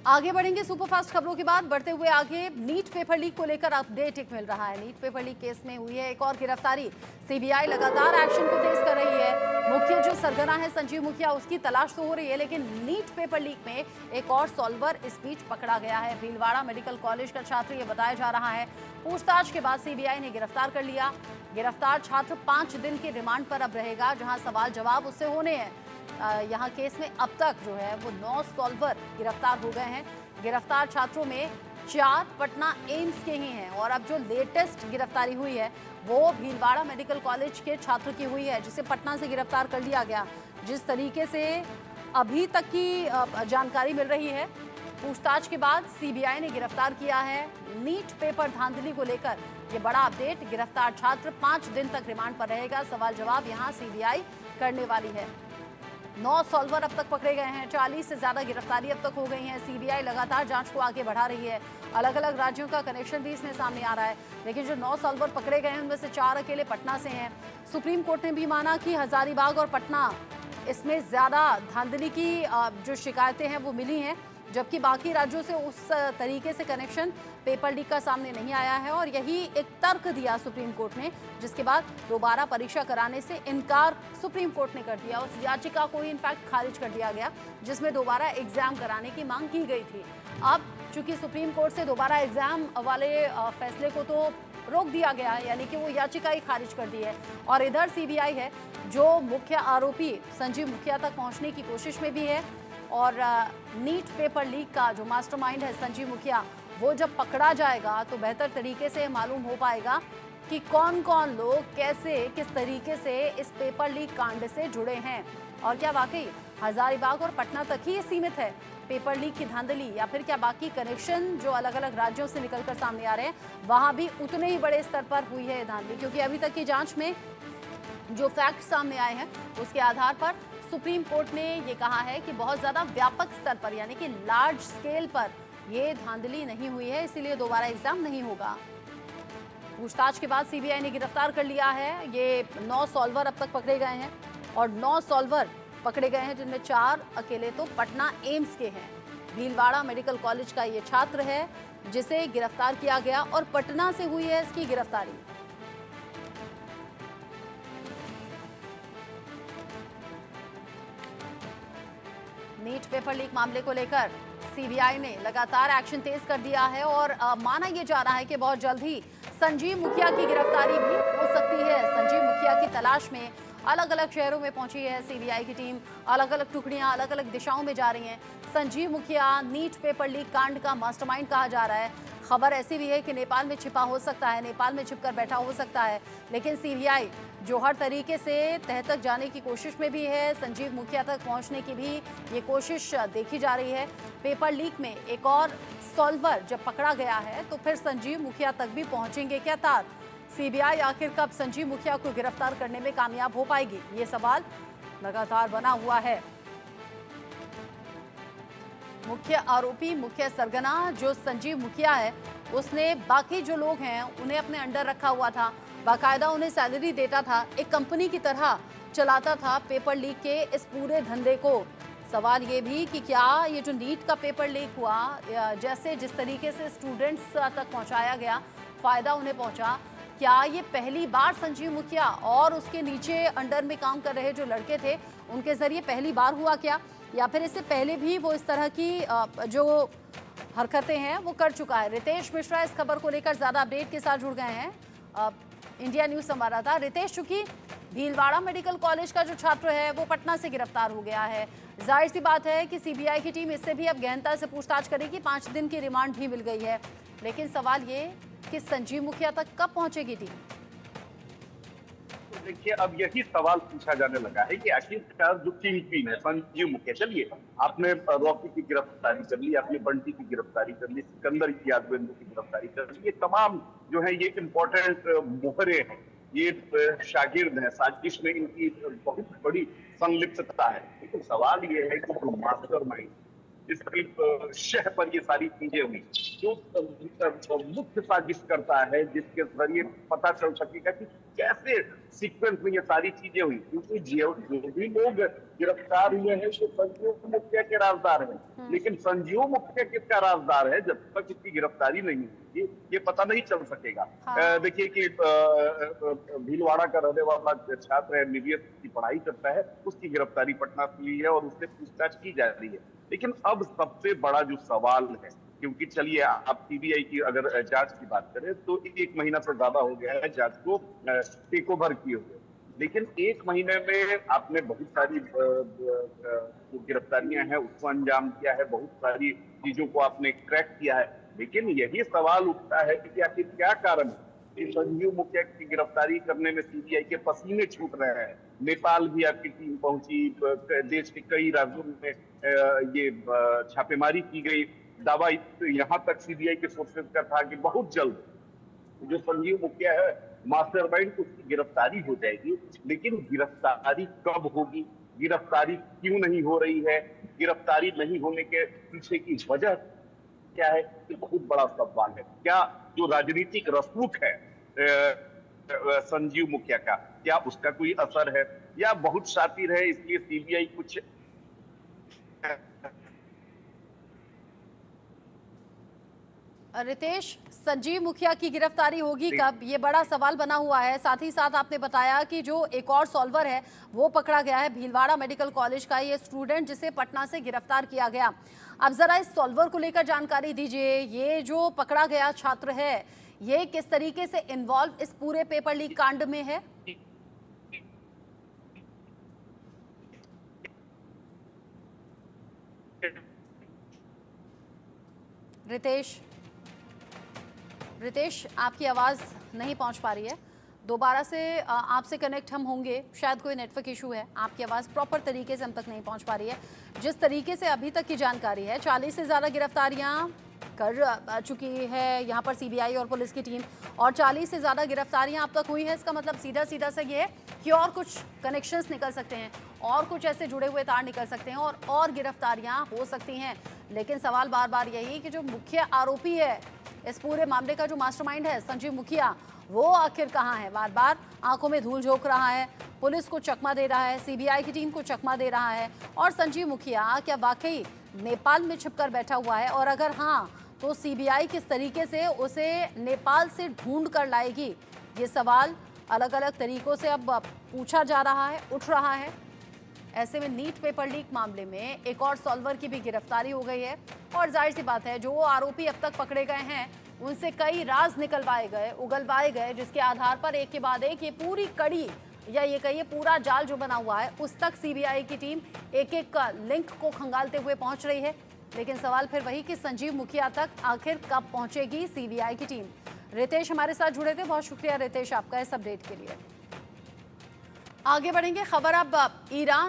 आगे बढ़ेंगे सुपरफास्ट खबरों के बाद। बढ़ते हुए आगे, नीट पेपर लीक को लेकर अपडेट एक मिल रहा है। नीट पेपर लीक केस में हुई है एक और गिरफ्तारी। सीबीआई लगातार एक्शन को तेज कर रही है। मुख्य जो सरगना है संजीव मुखिया, उसकी तलाश तो हो रही है, लेकिन नीट पेपर लीक में एक और सॉल्वर इस बीच पकड़ा गया है। भीलवाड़ा मेडिकल कॉलेज का छात्र ये बताया जा रहा है। पूछताछ के बाद सीबीआई ने गिरफ्तार कर लिया। गिरफ्तार छात्र 5 दिन के रिमांड पर अब रहेगा, जहां सवाल जवाब उससे होने हैं। यहाँ केस में अब तक जो है वो 9 सॉल्वर गिरफ्तार हो गए हैं। गिरफ्तार छात्रों में 4 पटना एम्स के ही हैं और अब जो लेटेस्ट गिरफ्तारी हुई है वो भीलवाड़ा मेडिकल कॉलेज के छात्र की हुई है, जिसे पटना से गिरफ्तार कर लिया गया। जिस तरीके से अभी तक की जानकारी मिल रही है, पूछताछ के बाद सीबीआई ने गिरफ्तार किया है। नीट पेपर धांधली को लेकर ये बड़ा अपडेट। गिरफ्तार छात्र 5 दिन तक रिमांड पर रहेगा। सवाल जवाब यहाँ सीबीआई करने वाली है। 9 सॉल्वर अब तक पकड़े गए हैं। 40 से ज्यादा गिरफ्तारी अब तक हो गई है। सीबीआई लगातार जांच को आगे बढ़ा रही है। अलग अलग राज्यों का कनेक्शन भी इसमें सामने आ रहा है, लेकिन जो 9 सॉल्वर पकड़े गए हैं उनमें से 4 अकेले पटना से हैं। सुप्रीम कोर्ट ने भी माना कि हजारीबाग और पटना, इसमें ज्यादा धांधली की जो शिकायतें हैं वो मिली हैं, जबकि बाकी राज्यों से उस तरीके से कनेक्शन पेपर लीक का सामने नहीं आया है। और यही एक तर्क दिया सुप्रीम कोर्ट ने, जिसके बाद दोबारा परीक्षा कराने से इनकार सुप्रीम कोर्ट ने कर दिया। उस याचिका को ही इनफैक्ट खारिज कर दिया गया जिसमें दोबारा एग्जाम कराने की मांग की गई थी। अब चूंकि सुप्रीम कोर्ट से दोबारा एग्जाम वाले फैसले को तो रोक दिया गया है, यानी कि वो याचिका ही खारिज कर दी है। और इधर सीबीआई है जो मुख्य आरोपी संजीव मुखिया तक पहुंचने की कोशिश में भी है। और नीट पेपर लीक का जो मास्टरमाइंड है संजीव मुखिया, वो जब पकड़ा जाएगा तो बेहतर तरीके से मालूम हो पाएगा कि कौन कौन लोग कैसे किस तरीके से इस पेपर लीक कांड से जुड़े हैं। और क्या वाकई हजारीबाग और पटना तक ही सीमित है पेपर लीक की धांधली, या फिर क्या बाकी कनेक्शन जो अलग अलग राज्यों से निकलकर सामने आ रहे हैं वहां भी उतने ही बड़े स्तर पर हुई है धांधली। क्योंकि अभी तक की जांच में जो फैक्ट सामने आए हैं उसके आधार पर सुप्रीम कोर्ट ने ये कहा है कि बहुत ज्यादा व्यापक स्तर पर, यानी कि लार्ज स्केल पर ये धांधली नहीं हुई है, इसीलिए दोबारा एग्जाम नहीं होगा। पूछताछ के बाद सीबीआई ने गिरफ्तार कर लिया है। ये 9 सॉल्वर अब तक पकड़े गए हैं और 9 सॉल्वर पकड़े गए हैं, जिनमें 4 अकेले तो पटना एम्स के हैं। भीलवाड़ा मेडिकल कॉलेज का ये छात्र है जिसे गिरफ्तार किया गया और पटना से हुई है इसकी गिरफ्तारी। नीट पेपर लीक मामले को लेकर सीबीआई ने लगातार एक्शन तेज कर दिया है और माना यह जा रहा है कि बहुत जल्द ही संजीव मुखिया की गिरफ्तारी भी हो सकती है। संजीव मुखिया की तलाश में अलग अलग शहरों में पहुंची है सीबीआई की टीम। अलग अलग टुकड़ियां अलग अलग दिशाओं में जा रही हैं। संजीव मुखिया नीट पेपर लीक कांड का मास्टरमाइंड कहा जा रहा है। खबर ऐसी भी है कि नेपाल में छिपा हो सकता है, नेपाल में छिपकर बैठा हो सकता है, लेकिन सीबीआई जो हर तरीके से तह तक जाने की कोशिश में भी है, संजीव मुखिया तक पहुंचने की भी ये कोशिश देखी जा रही है। पेपर लीक में एक और सॉल्वर जब पकड़ा गया है तो फिर संजीव मुखिया तक भी पहुंचेंगे क्या तार? सीबीआई आखिर कब संजीव मुखिया को गिरफ्तार करने में कामयाब हो पाएगी, ये सवाल लगातार बना हुआ है। मुख्य आरोपी, मुख्य सरगना जो संजीव मुखिया है, उसने बाकी जो लोग हैं उन्हें अपने अंडर रखा हुआ था, बाकायदा उन्हें सैलरी देता था, एक कंपनी की तरह चलाता था पेपर लीक के इस पूरे धंधे को। सवाल ये भी कि क्या ये जो नीट का पेपर लीक हुआ, जैसे जिस तरीके से स्टूडेंट्स तक पहुंचाया गया, फायदा उन्हें पहुंचा, क्या ये पहली बार संजीव मुखिया और उसके नीचे अंडर में काम कर रहे जो लड़के थे उनके जरिए पहली बार हुआ क्या, या फिर इससे पहले भी वो इस तरह की जो हरकतें हैं वो कर चुका है? रितेश मिश्रा इस खबर को लेकर ज्यादा अपडेट के साथ जुड़ गए हैं। इंडिया न्यूज संवाददाता रितेश, चूंकि भीलवाड़ा मेडिकल कॉलेज का जो छात्र है वो पटना से गिरफ्तार हो गया है, जाहिर सी बात है कि सीबीआई की टीम इससे भी अब गहनता से पूछताछ करेगी। 5 दिन की रिमांड भी मिल गई है, लेकिन सवाल ये कि संजीव मुखिया तक कब पहुंचेगी टीम? देखिए, अब यही सवाल पूछा जाने लगा है कि आखिरकार जो किंग पिन है संजीव मुखिया, चलिए आपने रॉकी की गिरफ्तारी कर ली, आपने बंटी की गिरफ्तारी कर ली, सिकंदर यादवेंद्र की गिरफ्तारी कर ली, ये तमाम जो है ये इम्पोर्टेंट मोहरे हैं, ये शागिर्द हैं, साजिश में इनकी बहुत बड़ी संलिप्तता है। लेकिन सवाल ये है कि जो मास्टरमाइंड जिसकी शह पर ये सारी चीजें हुई, जो मुख्य साजिश करता है, जिसके जरिए पता चल सकेगा कि कैसे सीक्वेंस में ये सारी चीजें हुई, क्योंकि जो जो भी लोग गिरफ्तार हुए हैं वो संजीव मुखिया के राजदार हैं, लेकिन संजीव मुखिया किसका राजदार है जब तक इसकी गिरफ्तारी नहीं होगी ये पता नहीं चल सकेगा। हाँ। देखिए कि भीलवाड़ा का रहने वाला छात्र है, एमबीबीएस की पढ़ाई करता है, उसकी गिरफ्तारी पटना से हुई है और उससे पूछताछ की जा रही है। लेकिन अब सबसे बड़ा जो सवाल है, क्योंकि चलिए आप सीबीआई की अगर जांच की बात करें तो 1 महीना से ज्यादा हो गया है जांच को टेक ओवर किए हुए, लेकिन 1 महीने में आपने बहुत सारी जो गिरफ्तारियां हैं उसको अंजाम दिया है, बहुत सारी चीजों को आपने क्रैक किया है, लेकिन यही सवाल उठता है कि आखिर क्या कारण है कि संजीव मुखिया की गिरफ्तारी करने में सीबीआई के पसीने छूट रहे हैं। नेपाल भी आपकी टीम पहुंची, देश के कई राज्यों में ये छापेमारी की गई। दावा यहाँ तक सीबीआई के सोर्सेज का था कि बहुत जल्द जो संजीव मुखिया है मास्टरमाइंड, उसकी गिरफ्तारी हो जाएगी, लेकिन गिरफ्तारी कब होगी, गिरफ्तारी क्यों नहीं हो रही है, गिरफ्तारी नहीं होने के पीछे की वजह क्या है, ये बहुत बड़ा सवाल है। क्या जो राजनीतिक रसूख है संजीव मुखिया का, क्या उसका कोई असर है, या बहुत शातिर है इसलिए सीबीआई कुछ रितेश, संजीव मुखिया की गिरफ्तारी होगी कब, ये बड़ा सवाल बना हुआ है। साथ ही साथ आपने बताया कि जो एक और सॉल्वर है वो पकड़ा गया है, भीलवाड़ा मेडिकल कॉलेज का ये स्टूडेंट जिसे पटना से गिरफ्तार किया गया। अब जरा इस सॉल्वर को लेकर जानकारी दीजिए, ये जो पकड़ा गया छात्र है ये किस तरीके से इन्वॉल्व इस पूरे पेपर लीक कांड में है? रितेश, आपकी आवाज़ नहीं पहुंच पा रही है, दोबारा से आपसे कनेक्ट हम होंगे, शायद कोई नेटवर्क इशू है, आपकी आवाज़ प्रॉपर तरीके से हम तक नहीं पहुंच पा रही है। जिस तरीके से अभी तक की जानकारी है 40 से ज़्यादा गिरफ्तारियां कर चुकी है यहाँ पर सीबीआई और पुलिस की टीम, और 40 से ज़्यादा गिरफ्तारियां अब तक हुई हैं। इसका मतलब सीधा सीधा सा ये है कि और कुछ कनेक्शंस निकल सकते हैं, और कुछ ऐसे जुड़े हुए तार निकल सकते हैं और गिरफ्तारियां हो सकती हैं। लेकिन सवाल बार बार यही कि जो मुख्य आरोपी है इस पूरे मामले का, जो मास्टरमाइंड है संजीव मुखिया, वो आखिर कहाँ है? बार बार आंखों में धूल झोंक रहा है, पुलिस को चकमा दे रहा है, सीबीआई की टीम को चकमा दे रहा है, और संजीव मुखिया क्या वाकई नेपाल में छिपकर बैठा हुआ है? और अगर हाँ, तो सीबीआई किस तरीके से उसे नेपाल से ढूंढ कर लाएगी? ये सवाल अलग अलग तरीकों से अब पूछा जा रहा है, उठ रहा है। ऐसे में नीट पेपर लीक मामले में एक और सॉल्वर की भी गिरफ्तारी हो गई है, और जाहिर सी बात है जो आरोपी अब तक पकड़े गए हैं उनसे कई राज निकलवाए गए, उगलवाए गए, जिसके आधार पर एक के बाद एक ये पूरी कड़ी, या ये कहिए पूरा जाल जो बना हुआ है, उस तक सीबीआई की टीम एक एक लिंक को खंगालते हुए पहुंच रही है। लेकिन सवाल फिर वही कि संजीव मुखिया तक आखिर कब पहुंचेगी सीबीआई की टीम। रितेश हमारे साथ जुड़े थे, बहुत शुक्रिया रितेश आपका इस अपडेट के लिए। आगे बढ़ेंगे, खबर अब ईरान